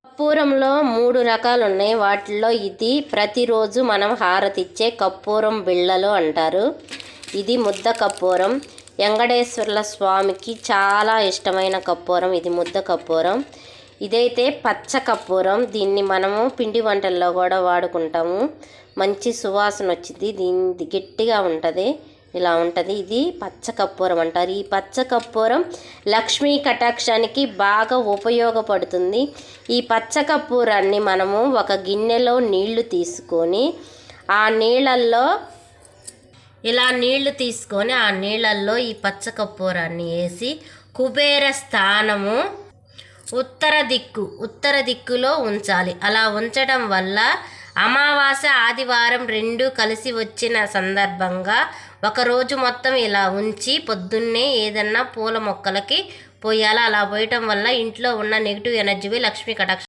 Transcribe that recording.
కర్పూరంలో 3 రకాలు ఉన్నాయి. వాటిల్లో ఇది ప్రతిరోజు మనం హారతిచ్చే కర్పూరం బిళ్ళలు అంటారు. ఇది ముద్ద కర్పూరం. వెంకటేశ్వర్ల స్వామికి చాలా ఇష్టమైన కర్పూరం ఇది, ముద్ద కర్పూరం. ఇదైతే పచ్చ కర్పూరం. దీన్ని మనము పిండి వంటల్లో కూడా వాడుకుంటాము. మంచి సువాసన వచ్చింది. దీని గట్టిగా ఉంటుంది, ఇలా ఉంటుంది. ఇది పచ్చ కర్పూరం అంటారు. ఈ పచ్చ కర్పూరం లక్ష్మీ కటాక్షానికి బాగా ఉపయోగపడుతుంది. ఈ పచ్చ కర్పూరాన్ని మనము ఒక గిన్నెలో నీళ్లు తీసుకొని ఆ నీళ్ళల్లో ఆ నీళ్ళల్లో ఈ పచ్చ కర్పూరాన్ని వేసి కుబేర స్థానము ఉత్తర దిక్కులో ఉంచాలి. అలా ఉంచడం వల్ల అమావాస్య ఆదివారం 2 కలిసి వచ్చిన సందర్భంగా ఒకరోజు మొత్తం ఇలా ఉంచి పొద్దున్నే ఏదన్నా పూల మొక్కలకి పోయాలి. అలా పోయటం వల్ల ఇంట్లో ఉన్న నెగిటివ్ ఎనర్జీ లక్ష్మీ కటాక్ష